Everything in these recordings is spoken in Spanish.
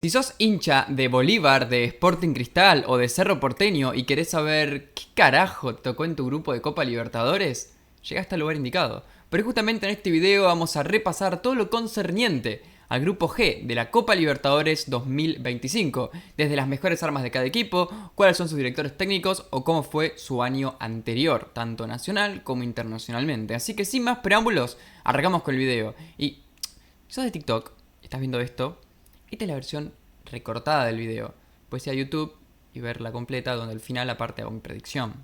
Si sos hincha de Bolívar, de Sporting Cristal o de Cerro Porteño y querés saber qué carajo te tocó en tu grupo de Copa Libertadores, llegaste al lugar indicado. Pero justamente en este video vamos a repasar todo lo concerniente al grupo G de la Copa Libertadores 2025, desde las mejores armas de cada equipo, cuáles son sus directores técnicos o cómo fue su año anterior, tanto nacional como internacionalmente. Así que sin más preámbulos, arrancamos con el video. Y si sos de TikTok, estás viendo esto, esta es la versión recortada del video. Puedes ir a YouTube y verla completa, donde al final aparte hago mi predicción.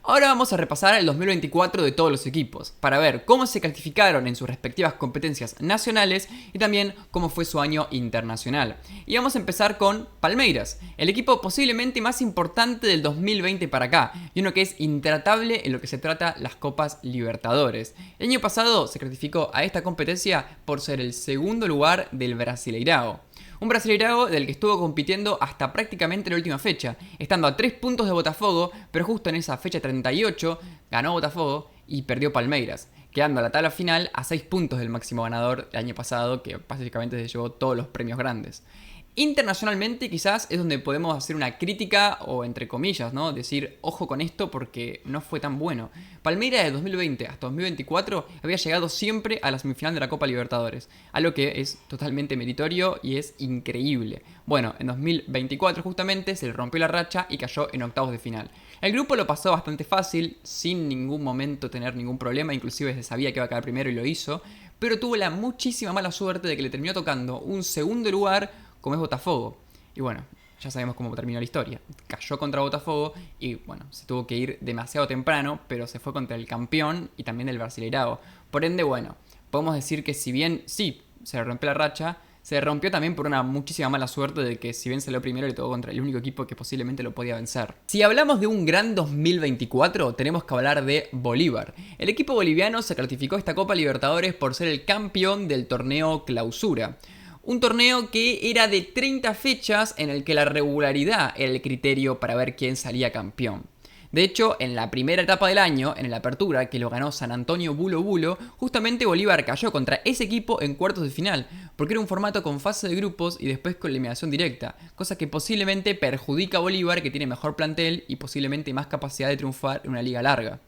Ahora vamos a repasar el 2024 de todos los equipos, para ver cómo se clasificaron en sus respectivas competencias nacionales y también cómo fue su año internacional. Y vamos a empezar con Palmeiras, el equipo posiblemente más importante del 2020 para acá, y uno que es intratable en lo que se trata las Copas Libertadores. El año pasado se clasificó a esta competencia por ser el segundo lugar del Brasileirao. Un Brasileirao del que estuvo compitiendo hasta prácticamente la última fecha, estando a 3 puntos de Botafogo, pero justo en esa fecha 38 ganó Botafogo y perdió Palmeiras, quedando a la tabla final a 6 puntos del máximo ganador el año pasado, que básicamente se llevó todos los premios grandes. Internacionalmente quizás es donde podemos hacer una crítica o entre comillas, ¿no? Decir, ojo con esto porque no fue tan bueno. Palmeiras de 2020 hasta 2024 había llegado siempre a la semifinal de la Copa Libertadores, algo que es totalmente meritorio y es increíble. Bueno, en 2024 justamente se le rompió la racha y cayó en octavos de final. El grupo lo pasó bastante fácil, sin ningún momento tener ningún problema, inclusive se sabía que iba a quedar primero y lo hizo, pero tuvo la muchísima mala suerte de que le terminó tocando un segundo lugar como es Botafogo. Y bueno, ya sabemos cómo terminó la historia. Cayó contra Botafogo y bueno, se tuvo que ir demasiado temprano, pero se fue contra el campeón y también el Brasileirao. Por ende, bueno, podemos decir que si bien sí, se le rompió la racha, se rompió también por una muchísima mala suerte de que si bien salió primero le tocó contra el único equipo que posiblemente lo podía vencer. Si hablamos de un gran 2024, tenemos que hablar de Bolívar. El equipo boliviano se clasificó a esta Copa Libertadores por ser el campeón del torneo Clausura. Un torneo que era de 30 fechas en el que la regularidad era el criterio para ver quién salía campeón. De hecho, en la primera etapa del año, en la apertura, que lo ganó San Antonio Bulo Bulo, justamente Bolívar cayó contra ese equipo en cuartos de final, porque era un formato con fase de grupos y después con eliminación directa, cosa que posiblemente perjudica a Bolívar, que tiene mejor plantel y posiblemente más capacidad de triunfar en una liga larga.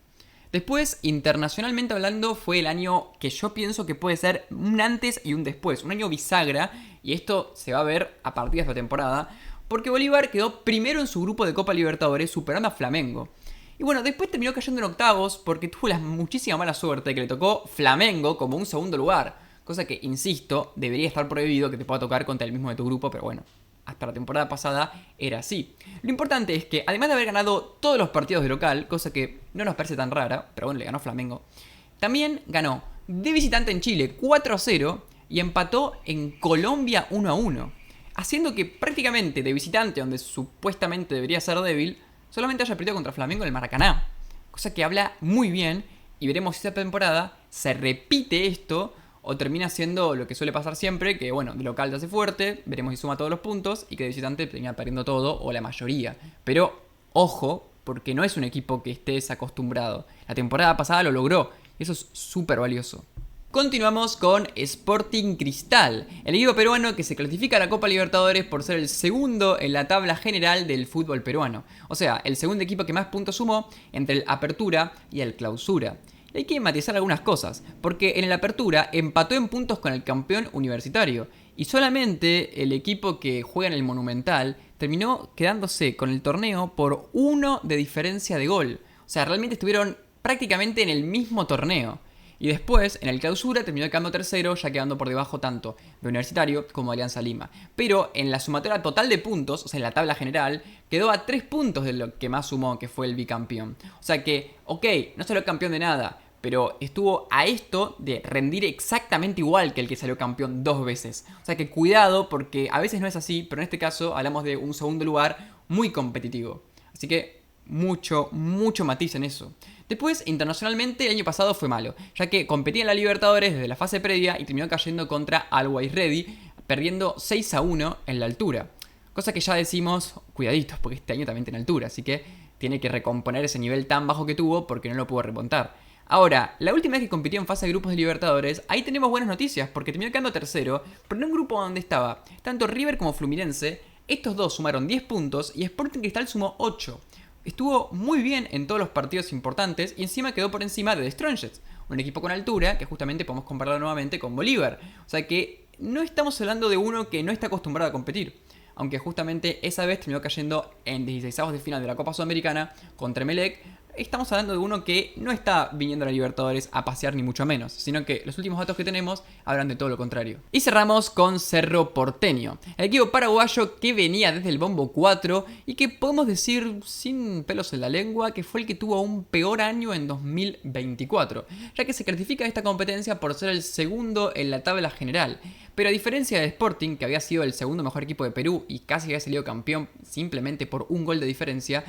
Después, internacionalmente hablando, fue el año que yo pienso que puede ser un antes y un después, un año bisagra, y esto se va a ver a partir de esta temporada, porque Bolívar quedó primero en su grupo de Copa Libertadores, superando a Flamengo. Y bueno, después terminó cayendo en octavos porque tuvo la muchísima mala suerte que le tocó Flamengo como un segundo lugar, cosa que, insisto, debería estar prohibido que te pueda tocar contra el mismo de tu grupo, pero bueno, hasta la temporada pasada era así. Lo importante es que, además de haber ganado todos los partidos de local, cosa que no nos parece tan rara, pero bueno, le ganó Flamengo, también ganó de visitante en Chile 4-0 y empató en Colombia 1-1, haciendo que prácticamente de visitante, donde supuestamente debería ser débil, solamente haya perdido contra Flamengo en el Maracaná, cosa que habla muy bien y veremos si esta temporada se repite esto o termina siendo lo que suele pasar siempre, que bueno, de local te hace fuerte, veremos si suma todos los puntos y que de visitante termina perdiendo todo o la mayoría. Pero ojo, porque no es un equipo que estés acostumbrado. La temporada pasada lo logró y eso es súper valioso. Continuamos con Sporting Cristal, el equipo peruano que se clasifica a la Copa Libertadores por ser el segundo en la tabla general del fútbol peruano. O sea, el segundo equipo que más puntos sumó entre el Apertura y el Clausura. Hay que matizar algunas cosas, porque en el Apertura empató en puntos con el campeón Universitario, y solamente el equipo que juega en el Monumental terminó quedándose con el torneo por 1 de diferencia de gol. O sea, realmente estuvieron prácticamente en el mismo torneo. Y después, en el Clausura, terminó quedando tercero, ya quedando por debajo tanto de Universitario como de Alianza Lima. Pero en la sumatoria total de puntos, o sea, en la tabla general, quedó a 3 puntos de lo que más sumó, que fue el bicampeón. O sea que, ok, no salió campeón de nada, pero estuvo a esto de rendir exactamente igual que el que salió campeón 2 veces. O sea que cuidado, porque a veces no es así, pero en este caso hablamos de un segundo lugar muy competitivo. Así que mucho matiz en eso. Después, internacionalmente, el año pasado fue malo, ya que competía en la Libertadores desde la fase previa y terminó cayendo contra Always Ready, perdiendo 6-1 en la altura. Cosa que ya decimos, cuidaditos, porque este año también tiene altura, así que tiene que recomponer ese nivel tan bajo que tuvo porque no lo pudo remontar. Ahora, la última vez que compitió en fase de grupos de Libertadores, ahí tenemos buenas noticias, porque terminó quedando tercero, pero en un grupo donde estaba tanto River como Fluminense. Estos dos sumaron 10 puntos y Sporting Cristal sumó 8. Estuvo muy bien en todos los partidos importantes y encima quedó por encima de The Strongest, un equipo con altura que justamente podemos compararlo nuevamente con Bolívar. O sea que no estamos hablando de uno que no está acostumbrado a competir. Aunque justamente esa vez terminó cayendo en 16avos de final de la Copa Sudamericana contra Emelec. Estamos hablando de uno que no está viniendo a la Libertadores a pasear ni mucho menos, sino que los últimos datos que tenemos hablan de todo lo contrario. Y cerramos con Cerro Porteño, el equipo paraguayo que venía desde el bombo 4 y que podemos decir sin pelos en la lengua que fue el que tuvo un peor año en 2024, ya que se certifica esta competencia por ser el segundo en la tabla general. Pero a diferencia de Sporting, que había sido el segundo mejor equipo de Perú y casi había salido campeón simplemente por un gol de diferencia,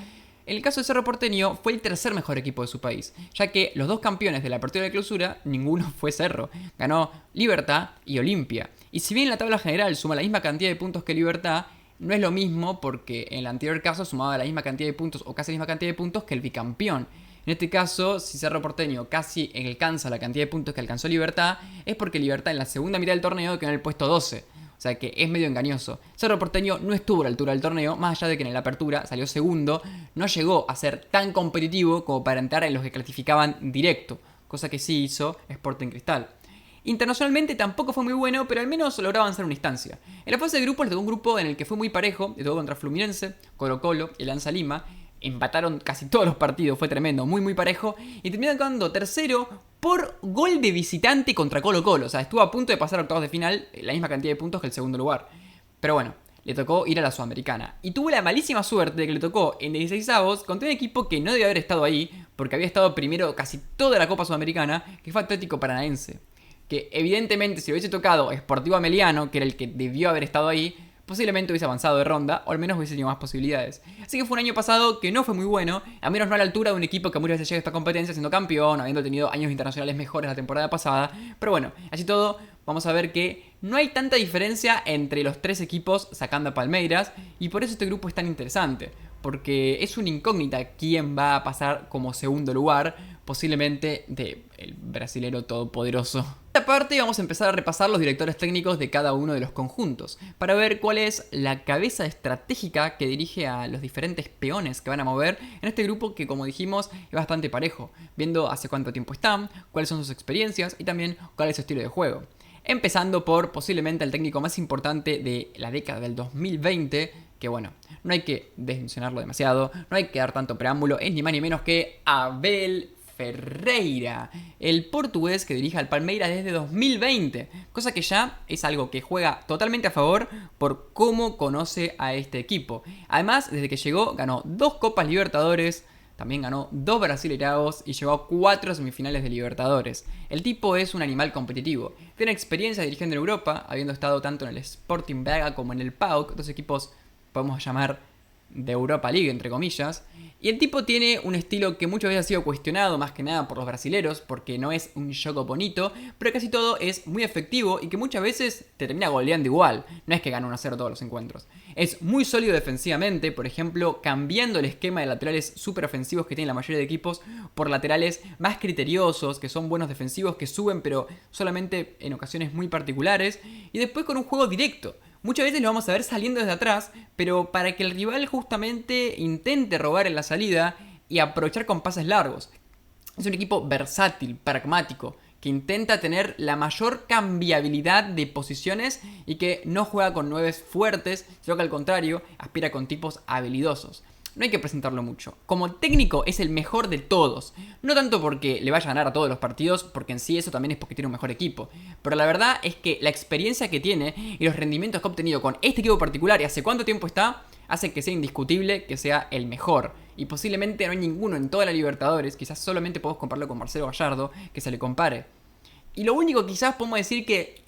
en el caso de Cerro Porteño fue el tercer mejor equipo de su país, ya que los dos campeones de la apertura y la clausura, ninguno fue Cerro. Ganó Libertad y Olimpia. Y si bien en la tabla general suma la misma cantidad de puntos que Libertad, no es lo mismo porque en el anterior caso sumaba la misma cantidad de puntos o casi la misma cantidad de puntos que el bicampeón. En este caso, si Cerro Porteño casi alcanza la cantidad de puntos que alcanzó Libertad, es porque Libertad en la segunda mitad del torneo quedó en el puesto 12. O sea que es medio engañoso. Cerro Porteño no estuvo a la altura del torneo, más allá de que en la apertura salió segundo, no llegó a ser tan competitivo como para entrar en los que clasificaban directo, cosa que sí hizo Sporting Cristal. Internacionalmente tampoco fue muy bueno, pero al menos logró avanzar una instancia. En la fase de grupos le tocó un grupo en el que fue muy parejo, le tocó contra Fluminense, Colo-Colo y Alianza Lima. Empataron casi todos los partidos, fue tremendo, muy parejo. Y terminaron quedando tercero por gol de visitante contra Colo-Colo. O sea, estuvo a punto de pasar a octavos de final, la misma cantidad de puntos que el segundo lugar. Pero bueno, le tocó ir a la Sudamericana. Y tuvo la malísima suerte de que le tocó en 16avos contra un equipo que no debió haber estado ahí, porque había estado primero casi toda la Copa Sudamericana, que fue Atlético Paranaense. Que evidentemente si le hubiese tocado Sportivo Ameliano, que era el que debió haber estado ahí, posiblemente hubiese avanzado de ronda, o al menos hubiese tenido más posibilidades. Así que fue un año pasado que no fue muy bueno, a menos no a la altura de un equipo que muchas veces llega a esta competencia siendo campeón, habiendo tenido años internacionales mejores la temporada pasada. Pero bueno, así todo, vamos a ver que no hay tanta diferencia entre los tres equipos sacando a Palmeiras, y por eso este grupo es tan interesante, porque es una incógnita quién va a pasar como segundo lugar, posiblemente del brasilero todopoderoso. Esta parte vamos a empezar a repasar los directores técnicos de cada uno de los conjuntos, para ver cuál es la cabeza estratégica que dirige a los diferentes peones que van a mover en este grupo que, como dijimos, es bastante parejo, viendo hace cuánto tiempo están, cuáles son sus experiencias y también cuál es su estilo de juego. Empezando por posiblemente el técnico más importante de la década del 2020, que bueno, no hay que mencionarlo demasiado, no hay que dar tanto preámbulo, es ni más ni menos que Abel Ferreira, el portugués que dirige al Palmeiras desde 2020, cosa que ya es algo que juega totalmente a favor por cómo conoce a este equipo. Además, desde que llegó ganó 2 Copas Libertadores, también ganó 2 Brasileiraos y llegó a 4 semifinales de Libertadores. El tipo es un animal competitivo, tiene experiencia dirigiendo en Europa, habiendo estado tanto en el Sporting Braga como en el PAOK, dos equipos podemos llamar de Europa League, entre comillas. Y el tipo tiene un estilo que muchas veces ha sido cuestionado, más que nada por los brasileros, porque no es un juego bonito, pero casi todo es muy efectivo y que muchas veces te termina goleando igual. No es que gana 1-0 todos los encuentros. Es muy sólido defensivamente, por ejemplo, cambiando el esquema de laterales súper ofensivos que tienen la mayoría de equipos por laterales más criteriosos, que son buenos defensivos, que suben, pero solamente en ocasiones muy particulares. Y después con un juego directo. Muchas veces lo vamos a ver saliendo desde atrás, pero para que el rival justamente intente robar en la salida y aprovechar con pases largos. Es un equipo versátil, pragmático, que intenta tener la mayor cambiabilidad de posiciones y que no juega con 9 fuertes, sino que al contrario, aspira con tipos habilidosos. No hay que presentarlo mucho. Como técnico es el mejor de todos. No tanto porque le vaya a ganar a todos los partidos, porque en sí eso también es porque tiene un mejor equipo. Pero la verdad es que la experiencia que tiene y los rendimientos que ha obtenido con este equipo particular y hace cuánto tiempo está, hace que sea indiscutible que sea el mejor. Y posiblemente no hay ninguno en toda la Libertadores, quizás solamente podemos compararlo con Marcelo Gallardo, que se le compare. Y lo único que quizás podemos decir que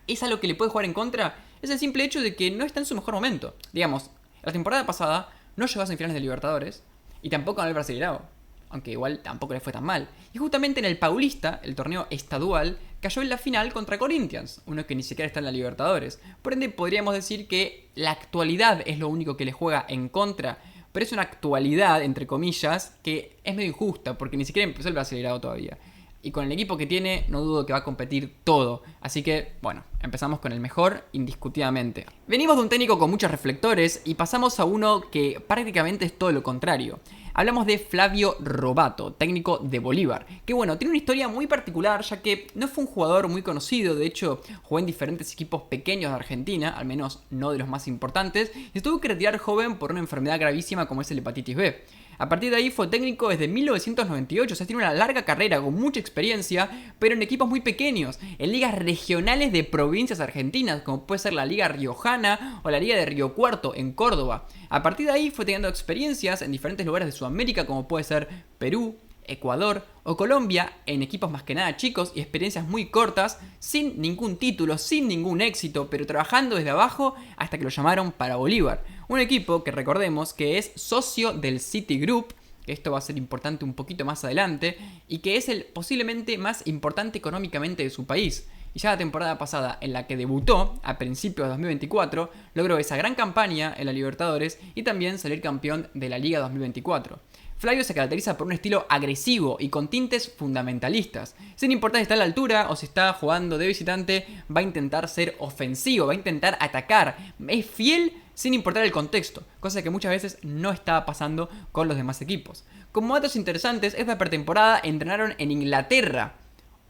es algo que le puede jugar en contra, es el simple hecho de que no está en su mejor momento. Digamos, la temporada pasada no llegó a semifinales de Libertadores y tampoco ganó el Brasileirao, aunque igual tampoco le fue tan mal. Y justamente en el Paulista, el torneo estadual, cayó en la final contra Corinthians, uno que ni siquiera está en la Libertadores. Por ende, podríamos decir que la actualidad es lo único que le juega en contra, pero es una actualidad, entre comillas, que es medio injusta, porque ni siquiera empezó el Brasileirao todavía. Y con el equipo que tiene, no dudo que va a competir todo. Así que, bueno, empezamos con el mejor, indiscutidamente. Venimos de un técnico con muchos reflectores y pasamos a uno que prácticamente es todo lo contrario. Hablamos de Flavio Robato, técnico de Bolívar, que bueno, tiene una historia muy particular ya que no fue un jugador muy conocido, de hecho jugó en diferentes equipos pequeños de Argentina, al menos no de los más importantes, y se tuvo que retirar joven por una enfermedad gravísima como es el hepatitis B. A partir de ahí fue técnico desde 1998, o sea, tiene una larga carrera con mucha experiencia, pero en equipos muy pequeños, en ligas regionales de provincias argentinas, como puede ser la Liga Riojana o la Liga de Río Cuarto en Córdoba. A partir de ahí fue teniendo experiencias en diferentes lugares de Sudamérica, como puede ser Perú, Ecuador o Colombia, en equipos más que nada chicos y experiencias muy cortas, sin ningún título, sin ningún éxito, pero trabajando desde abajo hasta que lo llamaron para Bolívar. Un equipo que recordemos que es socio del Citigroup, que esto va a ser importante un poquito más adelante, y que es el posiblemente más importante económicamente de su país. Y ya la temporada pasada, en la que debutó a principios de 2024, logró esa gran campaña en la Libertadores y también salir campeón de la Liga 2024. Flavio se caracteriza por un estilo agresivo y con tintes fundamentalistas. Sin importar si está a la altura o si está jugando de visitante, va a intentar ser ofensivo, va a intentar atacar. Es fiel sin importar el contexto, cosa que muchas veces no estaba pasando con los demás equipos. Como datos interesantes, esta pretemporada entrenaron en Inglaterra.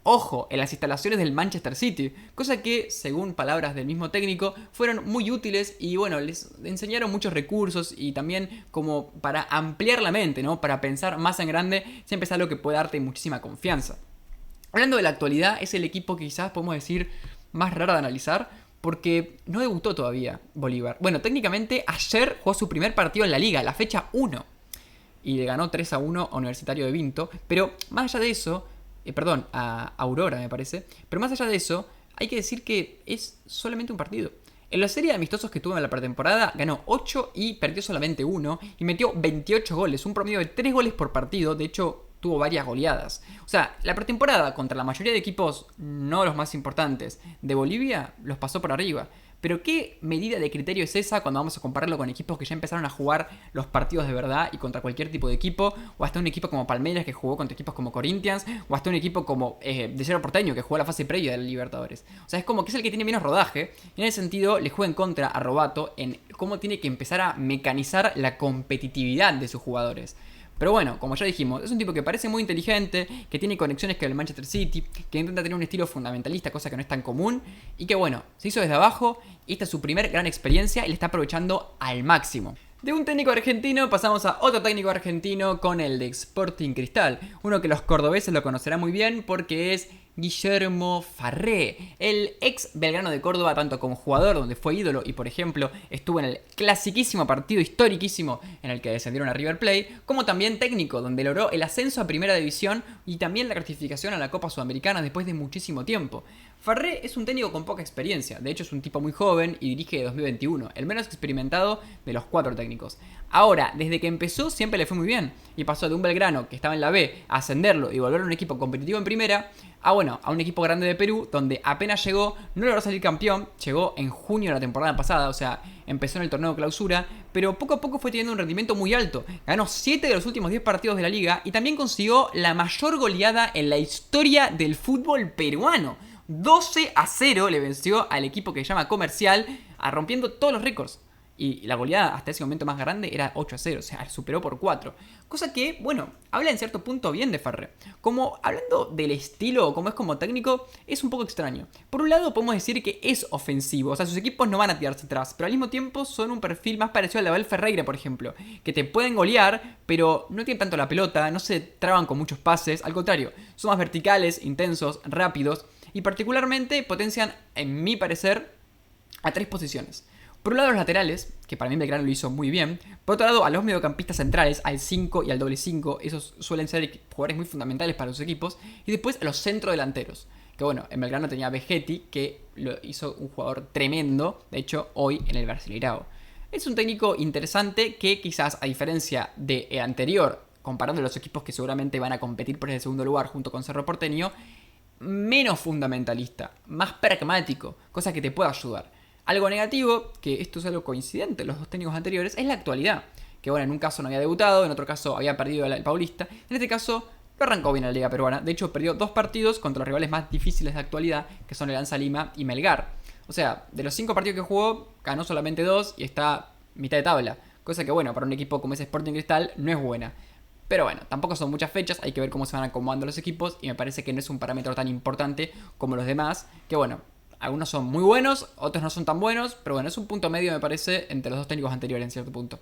Ojo, en las instalaciones del Manchester City, cosa que, según palabras del mismo técnico, fueron muy útiles y bueno, les enseñaron muchos recursos y también como para ampliar la mente, ¿no? Para pensar más en grande, siempre es algo que puede darte muchísima confianza. Hablando de la actualidad, es el equipo que quizás podemos decir más raro de analizar, porque no debutó todavía Bolívar. Bueno, técnicamente ayer jugó su primer partido en la liga, la fecha 1, y le ganó 3-1 a Universitario de Vinto, pero más allá de eso, a Aurora me parece. Pero más allá de eso, hay que decir que es solamente un partido. En la serie de amistosos que tuvo en la pretemporada, ganó 8 y perdió solamente 1 y metió 28 goles, un promedio de 3 goles por partido, de hecho tuvo varias goleadas. O sea, la pretemporada contra la mayoría de equipos, no los más importantes, de Bolivia, los pasó por arriba. Pero ¿qué medida de criterio es esa cuando vamos a compararlo con equipos que ya empezaron a jugar los partidos de verdad y contra cualquier tipo de equipo? O hasta un equipo como Palmeiras que jugó contra equipos como Corinthians, o hasta un equipo como de Cerro Porteño que jugó la fase previa de la Libertadores. O sea, es como que es el que tiene menos rodaje. Y en ese sentido le juega en contra a Robato en cómo tiene que empezar a mecanizar la competitividad de sus jugadores. Pero bueno, como ya dijimos, es un tipo que parece muy inteligente, que tiene conexiones con el Manchester City, que intenta tener un estilo fundamentalista, cosa que no es tan común, y que bueno, se hizo desde abajo, y esta es su primer gran experiencia y le está aprovechando al máximo. De un técnico argentino pasamos a otro técnico argentino con el de Sporting Cristal, uno que los cordobeses lo conocerán muy bien porque es Guillermo Farré, el ex Belgrano de Córdoba, tanto como jugador, donde fue ídolo y por ejemplo estuvo en el clasiquísimo partido historiquísimo en el que descendieron a River Plate, como también técnico, donde logró el ascenso a Primera División y también la clasificación a la Copa Sudamericana después de muchísimo tiempo. Farré es un técnico con poca experiencia, de hecho es un tipo muy joven y dirige de 2021, el menos experimentado de los 4 técnicos. Ahora, desde que empezó siempre le fue muy bien y pasó de un Belgrano que estaba en la B a ascenderlo y volver a un equipo competitivo en primera, a un equipo grande de Perú donde apenas llegó, no logró salir campeón, llegó en junio de la temporada pasada, o sea, empezó en el torneo de clausura, pero poco a poco fue teniendo un rendimiento muy alto, ganó 7 de los últimos 10 partidos de la liga y también consiguió la mayor goleada en la historia del fútbol peruano. 12-0 le venció al equipo que se llama Comercial, rompiendo todos los récords. Y la goleada hasta ese momento más grande era 8-0, o sea, superó por 4. Cosa que, bueno, habla en cierto punto bien de Farré. Como hablando del estilo, como es como técnico, es un poco extraño. Por un lado podemos decir que es ofensivo, o sea, sus equipos no van a tirarse atrás, pero al mismo tiempo son un perfil más parecido al de Abel Ferreira, por ejemplo, que te pueden golear, pero no tienen tanto la pelota, no se traban con muchos pases, al contrario, son más verticales, intensos, rápidos, y particularmente potencian, en mi parecer, a 3 posiciones. Por un lado los laterales, que para mí Belgrano lo hizo muy bien. Por otro lado a los mediocampistas centrales, al 5 y al doble 5. Esos suelen ser jugadores muy fundamentales para los equipos. Y después a los centrodelanteros. Que bueno, en Belgrano tenía a Vegetti, que lo hizo un jugador tremendo. De hecho, hoy en el Brasileirao. Es un técnico interesante que quizás a diferencia del anterior, comparando los equipos que seguramente van a competir por ese segundo lugar junto con Cerro Porteño, menos fundamentalista, más pragmático, cosa que te puede ayudar. Algo negativo, que esto es algo coincidente en los dos técnicos anteriores, es la actualidad. que bueno, en un caso no había debutado, en otro caso había perdido el Paulista. En este caso no arrancó bien la liga peruana, de hecho perdió 2 partidos contra los rivales más difíciles de actualidad, que son el Alianza Lima y Melgar. O sea, de los 5 partidos que jugó, ganó solamente 2 y está mitad de tabla. Cosa que bueno, para un equipo como ese Sporting Cristal no es buena. Pero bueno, tampoco son muchas fechas, hay que ver cómo se van acomodando los equipos y me parece que no es un parámetro tan importante como los demás, que bueno, algunos son muy buenos, otros no son tan buenos, pero bueno, es un punto medio me parece entre los dos técnicos anteriores en cierto punto.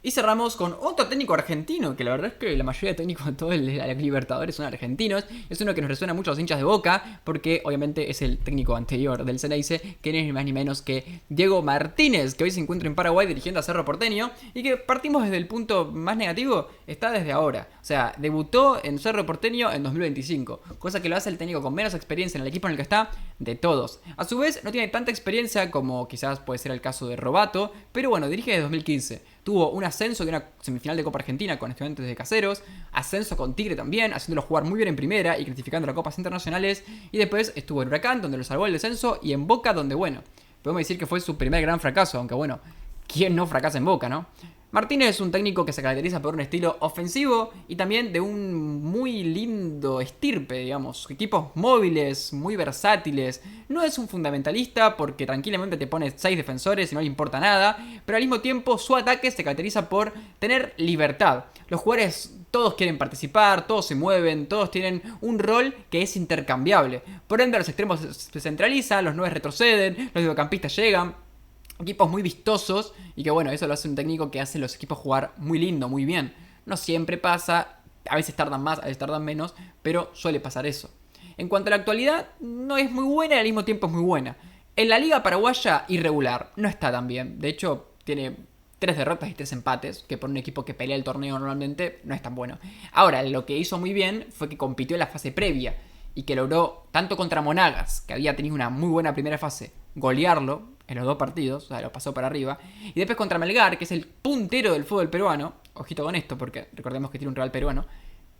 Y cerramos con otro técnico argentino, que la verdad es que la mayoría de técnicos de todos los Libertadores son argentinos. Es uno que nos resuena mucho a los hinchas de Boca, porque obviamente es el técnico anterior del Ceneice, que no es ni más ni menos que Diego Martínez, que hoy se encuentra en Paraguay dirigiendo a Cerro Porteño, y que partimos desde el punto más negativo, está desde ahora. O sea, debutó en Cerro Porteño en 2025, cosa que lo hace el técnico con menos experiencia en el equipo en el que está de todos. A su vez, no tiene tanta experiencia como quizás puede ser el caso de Robato, pero bueno, dirige desde 2015. Tuvo un ascenso de una semifinal de Copa Argentina con Estudiantes de Caseros, ascenso con Tigre también, haciéndolo jugar muy bien en primera y clasificando a Copas Internacionales, y después estuvo en Huracán, donde lo salvó el descenso, y en Boca, donde bueno, podemos decir que fue su primer gran fracaso, aunque bueno, ¿quién no fracasa en Boca, no? Martínez es un técnico que se caracteriza por un estilo ofensivo y también de un muy lindo estirpe, digamos. Equipos móviles, muy versátiles. No es un fundamentalista porque tranquilamente te pone 6 defensores y no le importa nada. Pero al mismo tiempo su ataque se caracteriza por tener libertad. Los jugadores todos quieren participar, todos se mueven, todos tienen un rol que es intercambiable. Por ende los extremos se centralizan, los 9 retroceden, los mediocampistas llegan. Equipos muy vistosos y que bueno, eso lo hace un técnico que hace los equipos jugar muy lindo, muy bien. No siempre pasa, a veces tardan más, a veces tardan menos, pero suele pasar eso. En cuanto a la actualidad, no es muy buena y al mismo tiempo es muy buena. En la liga paraguaya, irregular, no está tan bien. De hecho, tiene 3 derrotas y 3 empates, que por un equipo que pelea el torneo normalmente no es tan bueno. Ahora, lo que hizo muy bien fue que compitió en la fase previa y que logró, tanto contra Monagas, que había tenido una muy buena primera fase, golearlo en los 2 partidos, o sea, lo pasó para arriba. Y después contra Melgar, que es el puntero del fútbol peruano, ojito con esto, porque recordemos que tiene un rival peruano,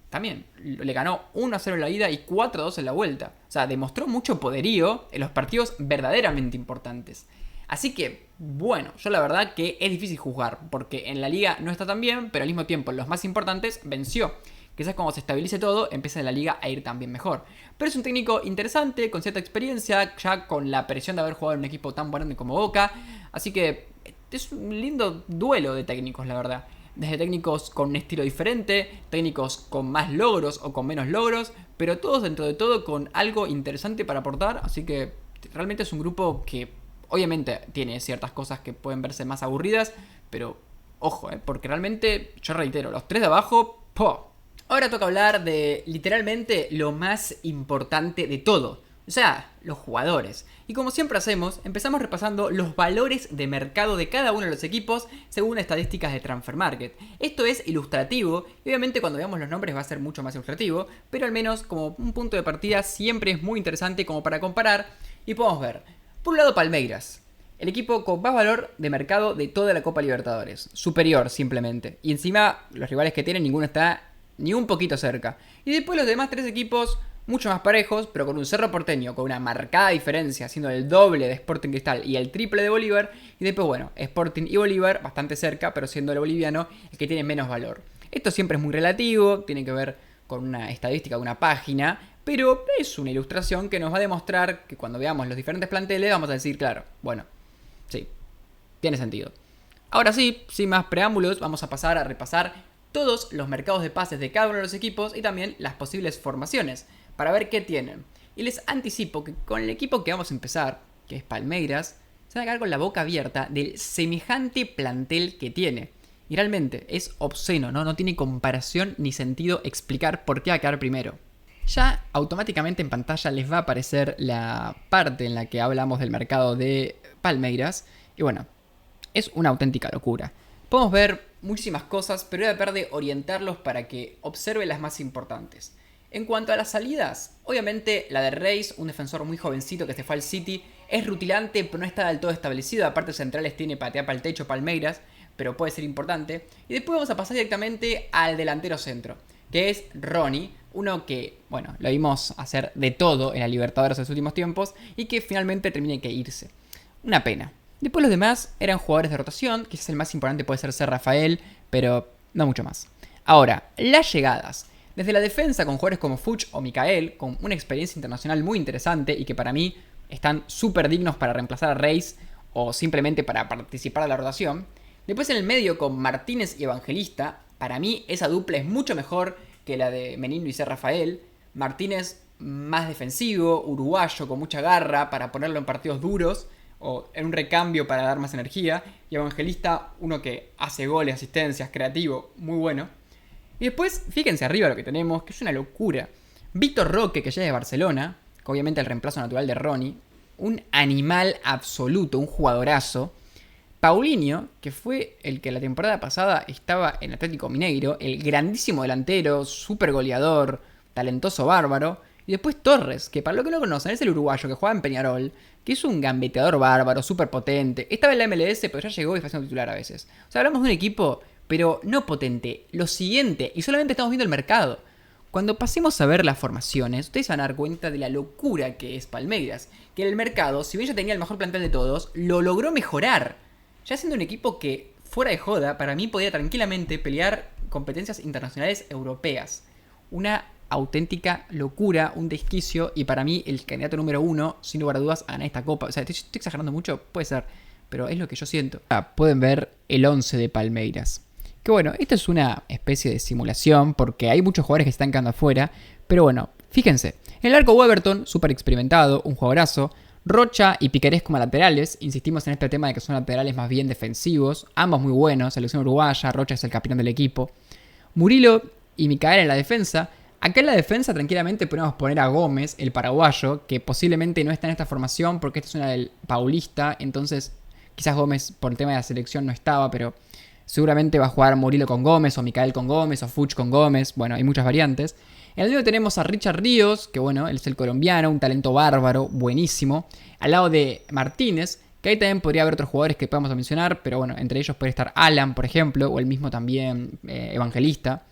también le ganó 1-0 en la ida y 4-2 en la vuelta. O sea, demostró mucho poderío en los partidos verdaderamente importantes. Así que, bueno, yo la verdad que es difícil juzgar, porque en la liga no está tan bien, pero al mismo tiempo en los más importantes venció. Quizás cuando se estabilice todo, empieza la liga a ir también mejor. Pero es un técnico interesante, con cierta experiencia, ya con la presión de haber jugado en un equipo tan grande como Boca. Así que es un lindo duelo de técnicos, la verdad. Desde técnicos con un estilo diferente, técnicos con más logros o con menos logros, pero todos dentro de todo con algo interesante para aportar. Así que realmente es un grupo que obviamente tiene ciertas cosas que pueden verse más aburridas, pero ojo, porque realmente, yo reitero, los 3 de abajo, ¡po! Ahora toca hablar de literalmente lo más importante de todo, o sea, los jugadores. Y como siempre hacemos, empezamos repasando los valores de mercado de cada uno de los equipos según estadísticas de Transfermarkt. Esto es ilustrativo, y obviamente cuando veamos los nombres va a ser mucho más ilustrativo, pero al menos como un punto de partida siempre es muy interesante como para comparar. Y podemos ver, por un lado Palmeiras, el equipo con más valor de mercado de toda la Copa Libertadores, superior simplemente. Y encima los rivales que tienen ninguno está ni un poquito cerca. Y después los demás 3 equipos mucho más parejos, pero con un Cerro Porteño con una marcada diferencia, siendo el doble de Sporting Cristal y el triple de Bolívar. Y después, bueno, Sporting y Bolívar bastante cerca, pero siendo el boliviano el que tiene menos valor. Esto siempre es muy relativo, tiene que ver con una estadística de una página, pero es una ilustración que nos va a demostrar que cuando veamos los diferentes planteles vamos a decir, claro, bueno, sí, tiene sentido. Ahora sí, sin más preámbulos, vamos a pasar a repasar todos los mercados de pases de cada uno de los equipos y también las posibles formaciones, para ver qué tienen. Y les anticipo que con el equipo que vamos a empezar, que es Palmeiras, se va a quedar con la boca abierta del semejante plantel que tiene. Y realmente es obsceno, ¿no? No tiene comparación ni sentido explicar por qué va a quedar primero. Ya automáticamente en pantalla les va a aparecer la parte en la que hablamos del mercado de Palmeiras. Y bueno, es una auténtica locura. Podemos ver muchísimas cosas, pero voy a tratar de orientarlos para que observen las más importantes. En cuanto a las salidas, obviamente la de Reis, un defensor muy jovencito que se fue al City, es rutilante pero no está del todo establecido. Aparte centrales tiene patea para el techo Palmeiras, pero puede ser importante. Y después vamos a pasar directamente al delantero centro, que es Ronnie, uno que, bueno, lo vimos hacer de todo en la Libertadores en los últimos tiempos y que finalmente termina que irse. Una pena. Después los demás eran jugadores de rotación, quizás el más importante puede ser Rafael, pero no mucho más. Ahora, las llegadas. Desde la defensa con jugadores como Fuchs o Mikael, con una experiencia internacional muy interesante y que para mí están súper dignos para reemplazar a Reis o simplemente para participar de la rotación. Después en el medio con Martínez y Evangelista, para mí esa dupla es mucho mejor que la de Menino y Rafael. Martínez más defensivo, uruguayo, con mucha garra para ponerlo en partidos duros o en un recambio para dar más energía. Y Evangelista, uno que hace goles, asistencias, creativo, muy bueno. Y después, fíjense arriba lo que tenemos, que es una locura. Vitor Roque, que ya es de Barcelona, que obviamente el reemplazo natural de Ronnie. Un animal absoluto, un jugadorazo. Paulinho, que fue el que la temporada pasada estaba en Atlético Mineiro, el grandísimo delantero, súper goleador, talentoso bárbaro. Y después Torres, que para lo que no conocen es el uruguayo que juega en Peñarol, que es un gambeteador bárbaro, súper potente. Estaba en la MLS, pero ya llegó y está siendo titular a veces. O sea, hablamos de un equipo, pero no potente. Lo siguiente, y solamente estamos viendo el mercado. Cuando pasemos a ver las formaciones, ustedes se van a dar cuenta de la locura que es Palmeiras. Que en el mercado, si bien ya tenía el mejor plantel de todos, lo logró mejorar. Ya siendo un equipo que, fuera de joda, para mí podía tranquilamente pelear competencias internacionales europeas. Una auténtica locura, un desquicio, y para mí el candidato número 1, sin lugar a dudas, a ganar esta copa. O sea, ¿estoy exagerando mucho? Puede ser, pero es lo que yo siento. Pueden ver el 11 de Palmeiras. Que bueno, esto es una especie de simulación, porque hay muchos jugadores que se están quedando afuera, pero bueno, fíjense. En el arco Weberton, súper experimentado, un jugadorazo. Rocha y Piquerés como laterales, insistimos en este tema de que son laterales más bien defensivos, ambos muy buenos, selección uruguaya, Rocha es el capitán del equipo. Murilo y Micael en la defensa. Acá en la defensa tranquilamente podemos poner a Gómez, el paraguayo, que posiblemente no está en esta formación porque esta es una del paulista, entonces quizás Gómez por el tema de la selección no estaba, pero seguramente va a jugar Murilo con Gómez, o Micael con Gómez, o Fuchs con Gómez, bueno, hay muchas variantes. En el medio tenemos a Richard Ríos, que bueno, él es el colombiano, un talento bárbaro, buenísimo. Al lado de Martínez, que ahí también podría haber otros jugadores que podamos mencionar, pero bueno, entre ellos puede estar Alan, por ejemplo, o el mismo también Evangelista.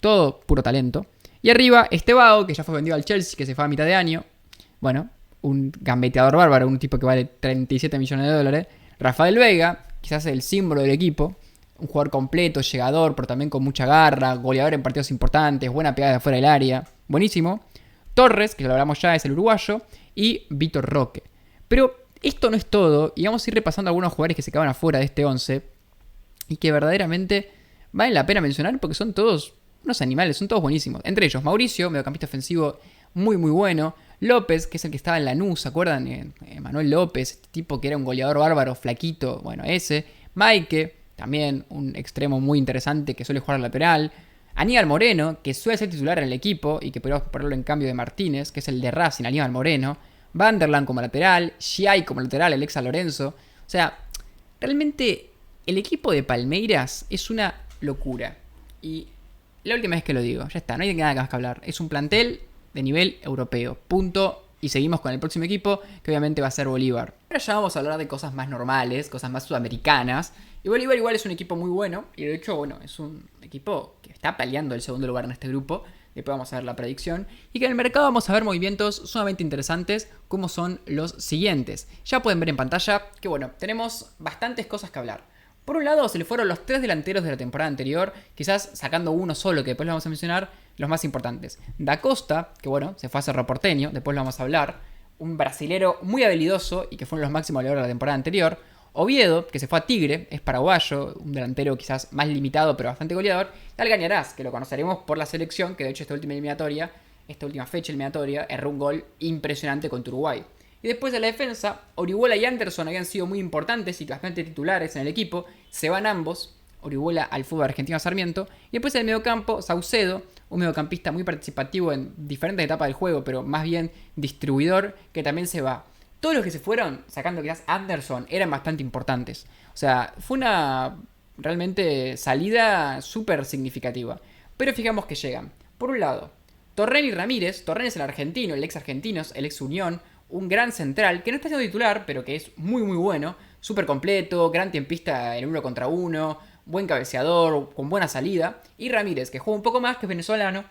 Todo puro talento. Y arriba, Estevao, que ya fue vendido al Chelsea, que se fue a mitad de año. Bueno, un gambeteador bárbaro, un tipo que vale 37 millones de dólares. Rafael Veiga, quizás el símbolo del equipo. Un jugador completo, llegador, pero también con mucha garra, goleador en partidos importantes, buena pegada de afuera del área, buenísimo. Torres, que lo hablamos ya, es el uruguayo, y Vitor Roque. Pero esto no es todo, y vamos a ir repasando algunos jugadores que se quedaban afuera de este 11, y que verdaderamente valen la pena mencionar porque son todos unos animales, son todos buenísimos. Entre ellos, Mauricio, mediocampista ofensivo muy muy bueno. López, que es el que estaba en Lanús, ¿se acuerdan? Manuel López, este tipo que era un goleador bárbaro, flaquito, bueno, ese. Maike, también un extremo muy interesante que suele jugar al lateral. Aníbal Moreno, que suele ser titular en el equipo y que podríamos ponerlo en cambio de Martínez, que es el de Racing, Aníbal Moreno. Vanderland como lateral, Giai como lateral, Alexa Lorenzo. O sea, realmente el equipo de Palmeiras es una locura. Y la última vez que lo digo, ya está, no hay nada más que hablar. Es un plantel de nivel europeo, punto. Y seguimos con el próximo equipo, que obviamente va a ser Bolívar. Ahora ya vamos a hablar de cosas más normales, cosas más sudamericanas. Y Bolívar igual es un equipo muy bueno. Y de hecho, bueno, es un equipo que está peleando el segundo lugar en este grupo. Después vamos a ver la predicción. Y que en el mercado vamos a ver movimientos sumamente interesantes, como son los siguientes. Ya pueden ver en pantalla que, bueno, tenemos bastantes cosas que hablar. Por un lado, se le fueron los 3 delanteros de la temporada anterior, quizás sacando uno solo, que después lo vamos a mencionar, los más importantes. Da Costa, que bueno, se fue a Cerro Porteño, después lo vamos a hablar. Un brasilero muy habilidoso y que fue uno de los máximos goleadores de la temporada anterior. Oviedo, que se fue a Tigre, es paraguayo, un delantero quizás más limitado, pero bastante goleador. Y Algañarás, que lo conoceremos por la selección, que de hecho esta última fecha eliminatoria, erró un gol impresionante contra Uruguay. Y después de la defensa, Orihuela y Anderson habían sido muy importantes y bastante titulares en el equipo. Se van ambos, Orihuela al fútbol argentino Sarmiento. Y después en el mediocampo, Saucedo, un mediocampista muy participativo en diferentes etapas del juego, pero más bien distribuidor, que también se va. Todos los que se fueron, sacando quizás Anderson, eran bastante importantes. O sea, fue una realmente salida súper significativa. Pero fijamos que llegan. Por un lado, Torren y Ramírez. Torren es el argentino, el ex Argentinos, el ex Unión. Un gran central, que no está siendo titular, pero que es muy muy bueno. Súper completo, gran tiempista en 1 contra 1, buen cabeceador, con buena salida. Y Ramírez, que juega un poco más, que es venezolano,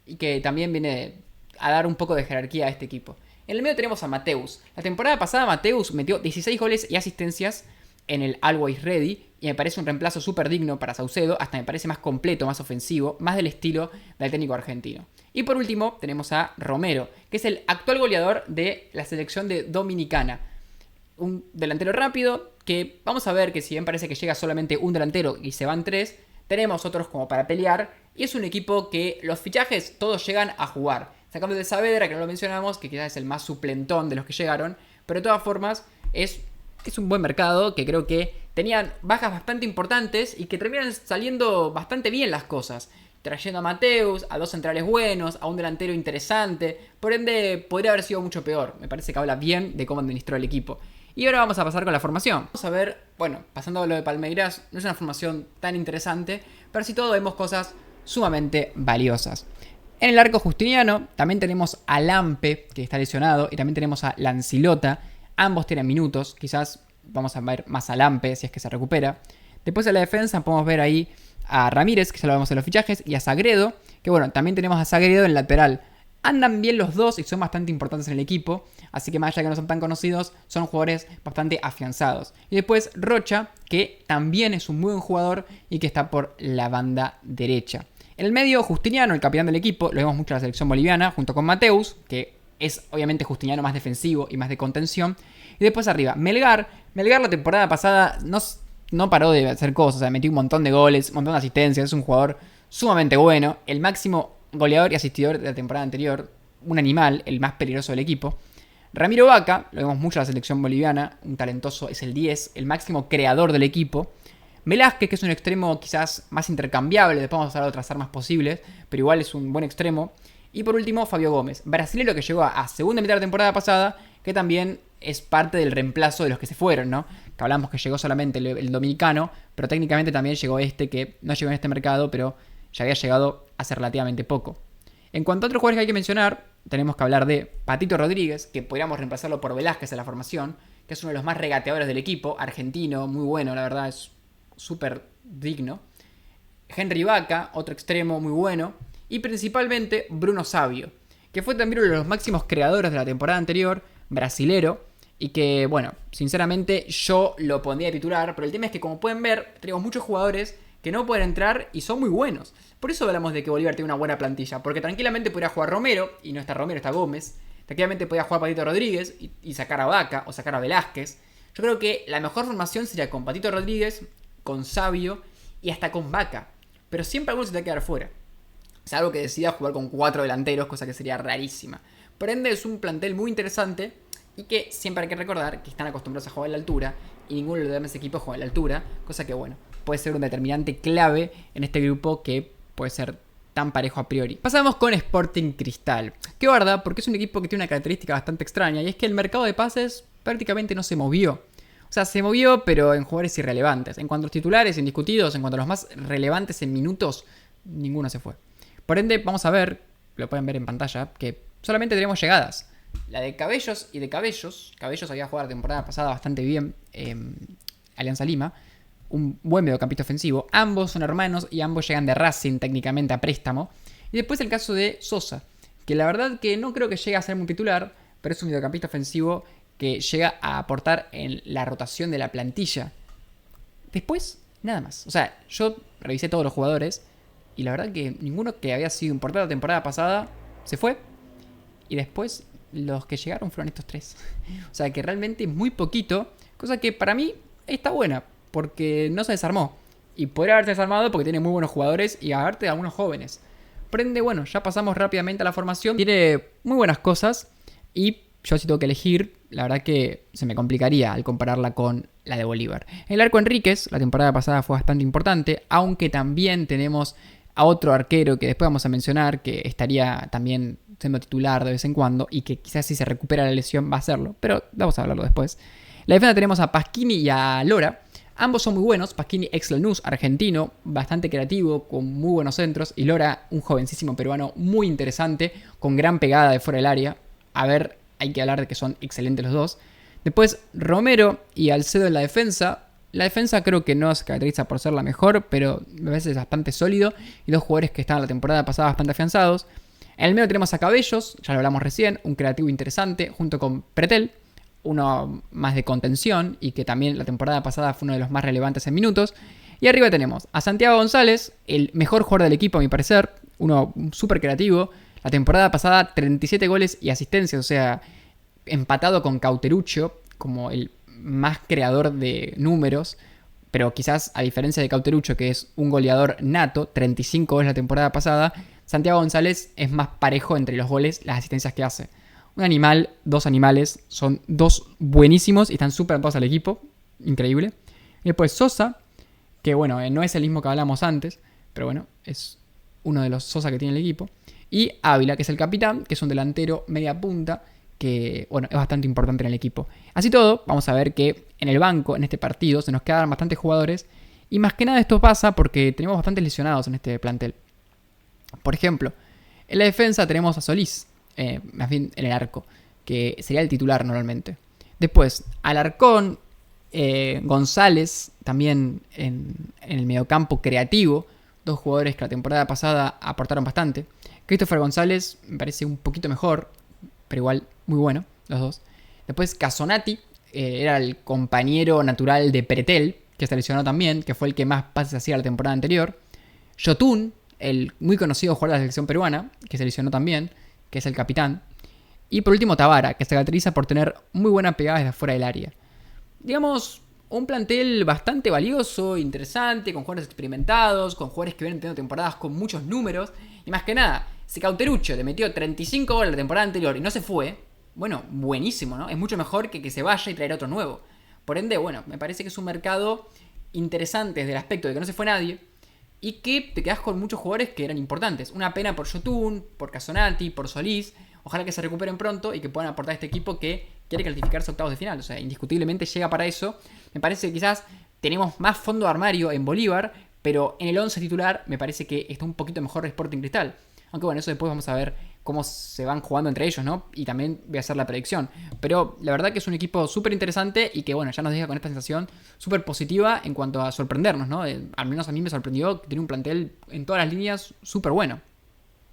y que también viene a dar un poco de jerarquía a este equipo. En el medio tenemos a Mateus. La temporada pasada Mateus metió 16 goles y asistencias en el Always Ready y me parece un reemplazo súper digno para Saucedo, hasta me parece más completo, más ofensivo, más del estilo del técnico argentino. Y por último tenemos a Romero, que es el actual goleador de la selección de Dominicana. Un delantero rápido que vamos a ver que si bien parece que llega solamente un delantero y se van 3, tenemos otros como para pelear y es un equipo que los fichajes todos llegan a jugar. Sacando de Saavedra, que no lo mencionamos, que quizás es el más suplentón de los que llegaron, pero de todas formas es un buen mercado que creo que tenían bajas bastante importantes y que terminan saliendo bastante bien las cosas. Trayendo a Mateus, a 2 centrales buenos, a un delantero interesante. Por ende, podría haber sido mucho peor. Me parece que habla bien de cómo administró el equipo. Y ahora vamos a pasar con la formación. Vamos a ver, bueno, pasando a lo de Palmeiras, no es una formación tan interesante, pero sí todo vemos cosas sumamente valiosas. En el arco justiniano también tenemos a Lampe, que está lesionado, y también tenemos a Lancilota. Ambos tienen minutos, quizás vamos a ver más a Lampe si es que se recupera. Después en la defensa podemos ver ahí a Ramírez, que ya lo vemos en los fichajes, y a Sagredo, que bueno, también tenemos a Sagredo en el lateral. Andan bien los dos y son bastante importantes en el equipo, así que más allá de que no son tan conocidos, son jugadores bastante afianzados. Y después Rocha, que también es un muy buen jugador y que está por la banda derecha. En el medio, Justiniano, el capitán del equipo, lo vemos mucho en la selección boliviana, junto con Mateus, que es obviamente Justiniano más defensivo y más de contención. Y después arriba, Melgar. Melgar la temporada pasada no paró de hacer cosas, o sea, metió un montón de goles, un montón de asistencias, es un jugador sumamente bueno, el máximo goleador y asistidor de la temporada anterior, un animal, el más peligroso del equipo. Ramiro Vaca, lo vemos mucho en la selección boliviana, un talentoso, es el 10, el máximo creador del equipo. Velázquez, que es un extremo quizás más intercambiable, después vamos a hablar de otras armas posibles, pero igual es un buen extremo. Y por último, Fabio Gómez, brasilero que llegó a segunda mitad de la temporada pasada, que también es parte del reemplazo de los que se fueron, ¿no? Que hablamos que llegó solamente el dominicano, pero técnicamente también llegó este que no llegó en este mercado, pero ya había llegado hace relativamente poco. En cuanto a otros jugadores que hay que mencionar, tenemos que hablar de Patito Rodríguez, que podríamos reemplazarlo por Velázquez en la formación, que es uno de los más regateadores del equipo, argentino, muy bueno, la verdad, es súper digno. Henry Vaca, otro extremo muy bueno. Y principalmente Bruno Savio, que fue también uno de los máximos creadores de la temporada anterior, brasilero, y que, bueno, sinceramente yo lo pondría de titular, pero el tema es que, como pueden ver, tenemos muchos jugadores que no pueden entrar y son muy buenos. Por eso hablamos de que Bolívar tiene una buena plantilla, porque tranquilamente podría jugar Romero, y no está Romero, está Gómez. Tranquilamente podría jugar Patito Rodríguez y sacar a Vaca o sacar a Velázquez. Yo creo que la mejor formación sería con Patito Rodríguez, con Savio y hasta con Vaca. Pero siempre alguno se te va a quedar fuera. Es algo que decida jugar con 4 delanteros, cosa que sería rarísima. Por ende es un plantel muy interesante y que siempre hay que recordar que están acostumbrados a jugar a la altura y ninguno de los demás equipos juega a la altura, cosa que bueno, puede ser un determinante clave en este grupo que puede ser tan parejo a priori. Pasamos con Sporting Cristal. Qué verdad, porque es un equipo que tiene una característica bastante extraña y es que el mercado de pases prácticamente no se movió. O sea, se movió, pero en jugadores irrelevantes. En cuanto a los titulares indiscutidos, en cuanto a los más relevantes en minutos, ninguno se fue. Por ende, vamos a ver, lo pueden ver en pantalla, que solamente tenemos llegadas. La de Cabellos y de Cabellos. Cabellos había jugado la temporada pasada bastante bien Alianza Lima. Un buen mediocampista ofensivo. Ambos son hermanos y ambos llegan de Racing técnicamente a préstamo. Y después el caso de Sosa, que la verdad que no creo que llegue a ser muy titular, pero es un mediocampista ofensivo que llega a aportar en la rotación de la plantilla. Después, nada más. O sea, yo revisé todos los jugadores y la verdad que ninguno que había sido importante la temporada pasada se fue. Y después los que llegaron fueron estos 3. O sea que realmente muy poquito, cosa que para mí está buena, porque no se desarmó. Y podría haberse desarmado porque tiene muy buenos jugadores y aparte algunos jóvenes. Prende, bueno, ya pasamos rápidamente a la formación. Tiene muy buenas cosas y yo si tengo que elegir, la verdad que se me complicaría al compararla con la de Bolívar. El arco Enríquez, la temporada pasada fue bastante importante, aunque también tenemos a otro arquero que después vamos a mencionar, que estaría también siendo titular de vez en cuando y que quizás si se recupera la lesión va a hacerlo, pero vamos a hablarlo después. La defensa tenemos a Pasquini y a Lora. Ambos son muy buenos. Pasquini, ex Lanús, argentino, bastante creativo, con muy buenos centros. Y Lora, un jovencísimo peruano muy interesante, con gran pegada de fuera del área. A ver, hay que hablar de que son excelentes los dos. Después, Romero y Alcedo en la defensa. La defensa creo que no se caracteriza por ser la mejor, pero a veces es bastante sólido. Y dos jugadores que estaban la temporada pasada bastante afianzados. En el medio tenemos a Cabellos, ya lo hablamos recién, un creativo interesante, junto con Pretel, uno más de contención y que también la temporada pasada fue uno de los más relevantes en minutos. Y arriba tenemos a Santiago González, el mejor jugador del equipo a mi parecer, uno súper creativo. La temporada pasada 37 goles y asistencias, o sea, empatado con Cauteruccio como el más creador de números, pero quizás a diferencia de Cauteruccio, que es un goleador nato, 35 goles la temporada pasada, Santiago González es más parejo entre los goles, las asistencias que hace. Un animal, dos animales, son dos buenísimos y están súper adaptados al equipo, increíble. Y después Sosa, que bueno, no es el mismo que hablamos antes, pero bueno, es uno de los Sosa que tiene el equipo. Y Ávila, que es el capitán, que es un delantero media punta, que bueno, es bastante importante en el equipo. Así todo, vamos a ver que en el banco, en este partido, se nos quedan bastantes jugadores. Y más que nada esto pasa porque tenemos bastantes lesionados en este plantel. Por ejemplo, en la defensa tenemos a Solís, más bien en el arco, que sería el titular normalmente. Después, Alarcón, González, también en el mediocampo creativo, dos jugadores que la temporada pasada aportaron bastante. Christopher González me parece un poquito mejor, pero igual muy bueno, los dos. Después Casonati, era el compañero natural de Pretel, que se lesionó también, que fue el que más pases hacía la temporada anterior. Yotun, el muy conocido jugador de la selección peruana, que se lesionó también, que es el capitán. Y por último Tabara, que se caracteriza por tener muy buena pegada desde afuera del área. Digamos, un plantel bastante valioso, interesante, con jugadores experimentados, con jugadores que vienen teniendo temporadas con muchos números. Y más que nada, si Cauteruccio le metió 35 goles la temporada anterior y no se fue, bueno, buenísimo, ¿no? Es mucho mejor que se vaya y traer otro nuevo. Por ende, bueno, me parece que es un mercado interesante desde el aspecto de que no se fue nadie y que te quedas con muchos jugadores que eran importantes. Una pena por Yotun, por Casonati, por Solís. Ojalá que se recuperen pronto y que puedan aportar a este equipo que quiere clasificarse a octavos de final. O sea, indiscutiblemente llega para eso. Me parece que quizás tenemos más fondo de armario en Bolívar, pero en el 11 titular me parece que está un poquito mejor Sporting Cristal. Aunque bueno, eso después vamos a ver cómo se van jugando entre ellos, ¿no? Y también voy a hacer la predicción. Pero la verdad que es un equipo súper interesante y que bueno, ya nos deja con esta sensación súper positiva en cuanto a sorprendernos, ¿no? Al menos a mí me sorprendió que tiene un plantel en todas las líneas súper bueno.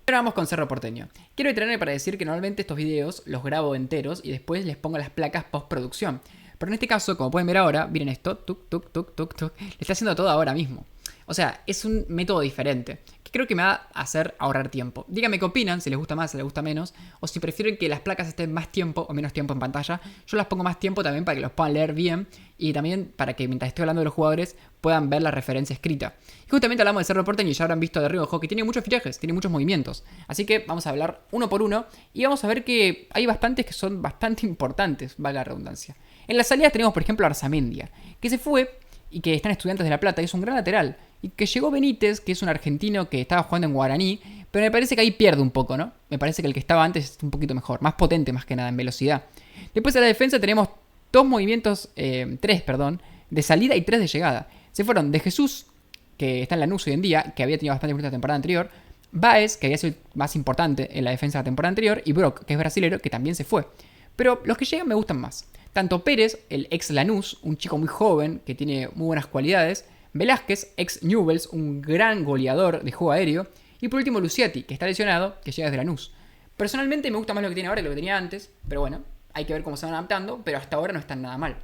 Ahora vamos con Cerro Porteño. Quiero detenerme para decir que normalmente estos videos los grabo enteros y después les pongo las placas postproducción. Pero en este caso, como pueden ver ahora, miren esto, tuk, tuk, tuk, tuk, tuk, le está haciendo todo ahora mismo. O sea, es un método diferente, que creo que me va a hacer ahorrar tiempo. Díganme qué opinan, si les gusta más, si les gusta menos, o si prefieren que las placas estén más tiempo o menos tiempo en pantalla. Yo las pongo más tiempo también para que los puedan leer bien y también para que mientras estoy hablando de los jugadores puedan ver la referencia escrita. Y justamente hablamos de Cerro Porteño y ya habrán visto de reojo que tiene muchos fichajes, tiene muchos movimientos. Así que vamos a hablar uno por uno y vamos a ver que hay bastantes que son bastante importantes, valga la redundancia. En las salidas tenemos por ejemplo a Arzamendia, que se fue y que está en Estudiantes de La Plata y es un gran lateral. Y que llegó Benítez, que es un argentino que estaba jugando en Guaraní, pero me parece que ahí pierde un poco, ¿no? Me parece que el que estaba antes es un poquito mejor, más potente más que nada en velocidad. Después de la defensa tenemos tres, de salida y 3 de llegada. Se fueron de Jesús, que está en Lanús hoy en día, que había tenido bastante minutos la temporada anterior, Báez, que había sido el más importante en la defensa de la temporada anterior, y Brock, que es brasilero, que también se fue. Pero los que llegan me gustan más. Tanto Pérez, el ex Lanús, un chico muy joven que tiene muy buenas cualidades, Velázquez, ex Newell's, un gran goleador de juego aéreo, y por último Luciati, que está lesionado, que llega desde Lanús. Personalmente me gusta más lo que tiene ahora que lo que tenía antes, pero bueno, hay que ver cómo se van adaptando, pero hasta ahora no están nada mal.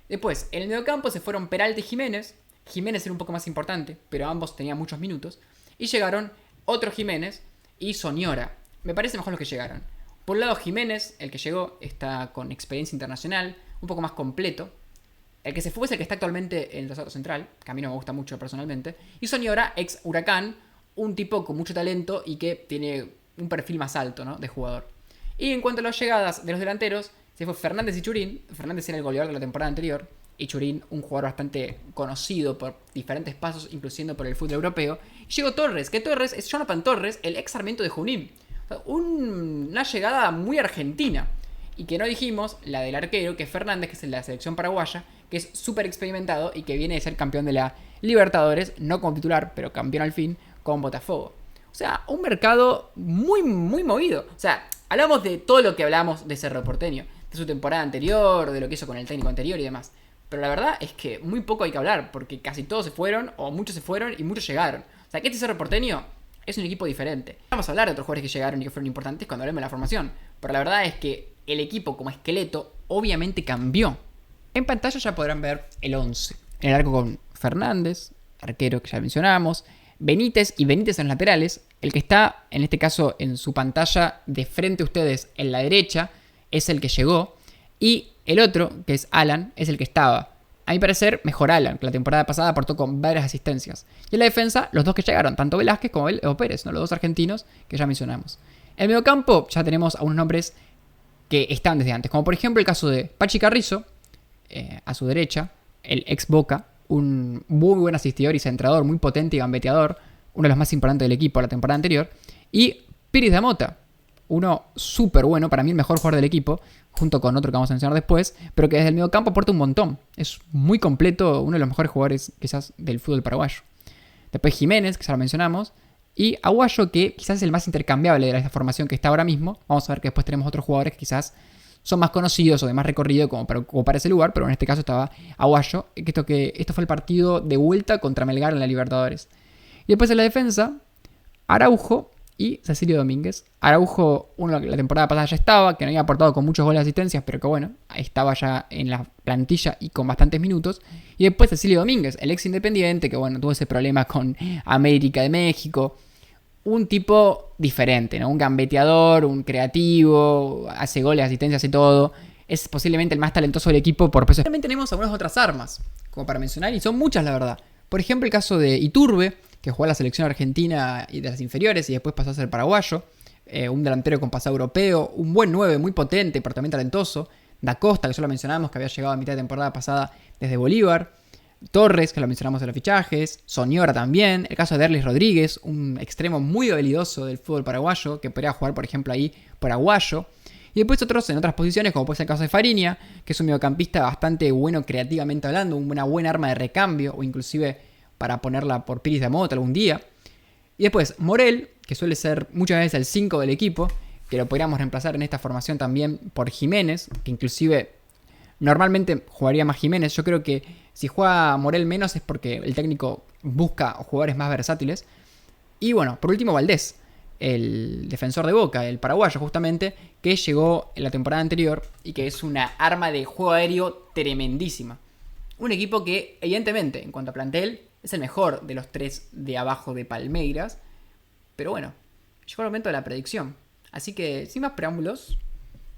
Después, en el mediocampo se fueron Peralta y Jiménez. Jiménez era un poco más importante, pero ambos tenían muchos minutos. Y llegaron otro Jiménez y Soñora. Me parece mejor los que llegaron. Por un lado Jiménez, el que llegó, está con experiencia internacional, un poco más completo. El que se fue es el que está actualmente en el Rosario Central, que a mí no me gusta mucho personalmente. Y Soñora, ex Huracán, un tipo con mucho talento y que tiene un perfil más alto, ¿no?, de jugador. Y en cuanto a las llegadas de los delanteros, se fue Fernández y Churín. Fernández era el goleador de la temporada anterior. Y Churín, un jugador bastante conocido por diferentes pasos, incluyendo por el fútbol europeo. Y llegó Torres, que Torres es Jonathan Torres, el ex Sarmiento de Junín. O sea, una llegada muy argentina. Y que no dijimos, la del arquero, que es Fernández, que es de la selección paraguaya, que es súper experimentado y que viene de ser campeón de la Libertadores, no como titular, pero campeón al fin, con Botafogo. O sea, un mercado muy, muy movido. O sea, hablamos de todo lo que hablamos de Cerro Porteño, de su temporada anterior, de lo que hizo con el técnico anterior y demás. Pero la verdad es que muy poco hay que hablar, porque casi todos se fueron, o muchos se fueron y muchos llegaron. O sea, que este Cerro Porteño es un equipo diferente. Vamos a hablar de otros jugadores que llegaron y que fueron importantes cuando hablemos de la formación. Pero la verdad es que el equipo como esqueleto obviamente cambió. En pantalla ya podrán ver el 11. En el arco con Fernández, arquero que ya mencionamos, Benítez y Benítez en los laterales. El que está, en este caso, en su pantalla de frente a ustedes en la derecha, es el que llegó. Y el otro, que es Alan, es el que estaba. A mi parecer, mejor Alan, que la temporada pasada aportó con varias asistencias. Y en la defensa, los dos que llegaron, tanto Velázquez como Evo Pérez, ¿no? Los dos argentinos que ya mencionamos. En el mediocampo ya tenemos a unos nombres que estaban desde antes, como por ejemplo el caso de Pachi Carrizo, a su derecha, el ex Boca, un muy buen asistidor y centrador, muy potente y gambeteador, uno de los más importantes del equipo la temporada anterior, y Piris de Mota, uno súper bueno, para mí el mejor jugador del equipo, junto con otro que vamos a mencionar después, pero que desde el medio campo aporta un montón, es muy completo, uno de los mejores jugadores quizás del fútbol paraguayo. Después Jiménez, que ya lo mencionamos, y Aguayo, que quizás es el más intercambiable de esta formación que está ahora mismo. Vamos a ver que después tenemos otros jugadores que quizás son más conocidos o de más recorrido como para ocupar ese lugar, pero en este caso estaba Aguayo, esto fue el partido de vuelta contra Melgar en la Libertadores. Y después en la defensa, Araujo y Cecilio Domínguez. Araujo, uno que la temporada pasada ya estaba, que no había aportado con muchos goles de asistencias, pero que bueno, estaba ya en la plantilla y con bastantes minutos. Y después Cecilio Domínguez, el ex Independiente, que bueno, tuvo ese problema con América de México. Un tipo diferente, ¿no? Un gambeteador, un creativo, hace goles, asistencias y todo. Es posiblemente el más talentoso del equipo por peso. También tenemos algunas otras armas, como para mencionar, y son muchas la verdad. Por ejemplo, el caso de Iturbe, que jugó a la selección argentina y de las inferiores y después pasó a ser paraguayo. Un delantero con pasado europeo, un buen 9, muy potente, pero también talentoso. Da Costa, que ya lo mencionamos, que había llegado a mitad de temporada pasada desde Bolívar. Torres, que lo mencionamos en los fichajes. Soñora también. El caso de Derlis Rodríguez, un extremo muy habilidoso del fútbol paraguayo, que podría jugar, por ejemplo, ahí paraguayo. Y después otros en otras posiciones, como puede ser el caso de Fariña, que es un mediocampista bastante bueno creativamente hablando, una buena arma de recambio, o inclusive para ponerla por Piris de Mota algún día. Y después Morel, que suele ser muchas veces el 5 del equipo, que lo podríamos reemplazar en esta formación también por Jiménez, que inclusive normalmente jugaría más Jiménez. Yo creo que si juega Morel menos es porque el técnico busca jugadores más versátiles. Y bueno, por último Valdés, el defensor de Boca, el paraguayo justamente, que llegó en la temporada anterior y que es una arma de juego aéreo tremendísima. Un equipo que, evidentemente, en cuanto a plantel, es el mejor de los tres de abajo de Palmeiras. Pero bueno, llegó el momento de la predicción. Así que, sin más preámbulos,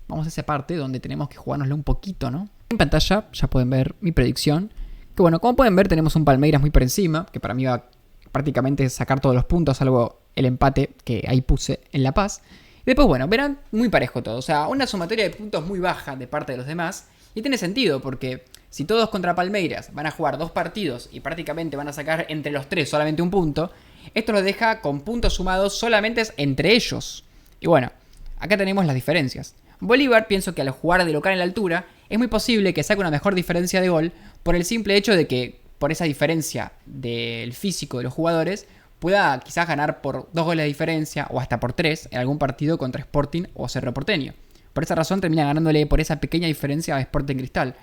vamos a esa parte donde tenemos que jugárnoslo un poquito, ¿no? En pantalla ya pueden ver mi predicción. Que bueno, como pueden ver, tenemos un Palmeiras muy por encima, que para mí va prácticamente sacar todos los puntos, salvo el empate que ahí puse en La Paz. Y después, bueno, verán muy parejo todo. O sea, una sumatoria de puntos muy baja de parte de los demás. Y tiene sentido, porque si todos contra Palmeiras van a jugar 2 partidos y prácticamente van a sacar entre los 3 solamente un punto, esto los deja con puntos sumados solamente entre ellos. Y bueno, acá tenemos las diferencias. Bolívar, pienso que al jugar de local en la altura, es muy posible que saque una mejor diferencia de gol por el simple hecho de que, por esa diferencia del físico de los jugadores, pueda quizás ganar por 2 goles de diferencia o hasta por 3 en algún partido contra Sporting o Cerro Porteño. Por esa razón termina ganándole por esa pequeña diferencia a Sporting Cristal.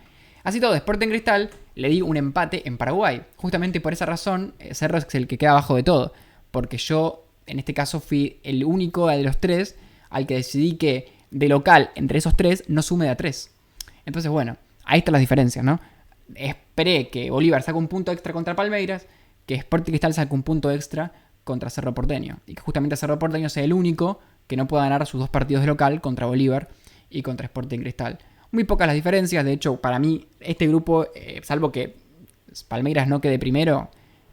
Así todo, Sporting Cristal le di un empate en Paraguay. Justamente por esa razón, Cerro es el que queda abajo de todo. Porque yo, en este caso, fui el único de los 3 al que decidí que de local entre esos 3 no sume de a 3. Entonces, bueno, ahí están las diferencias, ¿no? Esperé que Bolívar saque un punto extra contra Palmeiras, que Sporting Cristal saque un punto extra contra Cerro Porteño. Y que justamente Cerro Porteño sea el único que no pueda ganar sus 2 partidos de local contra Bolívar y contra Sporting Cristal. Muy pocas las diferencias, de hecho, para mí, este grupo, salvo que Palmeiras no quede primero,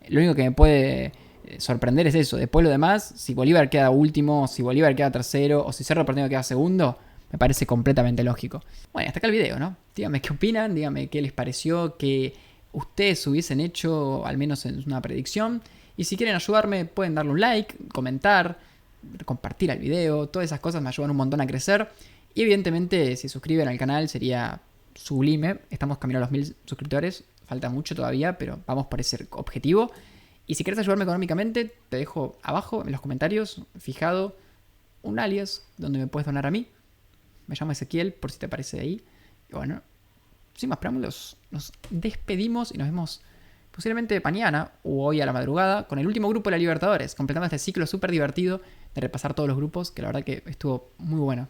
lo único que me puede sorprender es eso. Después lo demás, si Bolívar queda último, si Bolívar queda tercero, o si Cerro Porteño queda segundo, me parece completamente lógico. Bueno, hasta acá el video, ¿no? Díganme qué opinan, díganme qué les pareció, que ustedes hubiesen hecho, al menos en una predicción. Y si quieren ayudarme, pueden darle un like, comentar, compartir el video, todas esas cosas me ayudan un montón a crecer. Y evidentemente, si se suscriben al canal sería sublime. Estamos camino a los 1000 suscriptores, falta mucho todavía, pero vamos por ese objetivo. Y si quieres ayudarme económicamente, te dejo abajo en los comentarios fijado un alias donde me puedes donar a mí. Me llamo Ezequiel, por si te aparece ahí. Y bueno, sin más preámbulos, nos despedimos y nos vemos posiblemente mañana o hoy a la madrugada con el último grupo de la Libertadores, completando este ciclo súper divertido de repasar todos los grupos, que la verdad que estuvo muy bueno.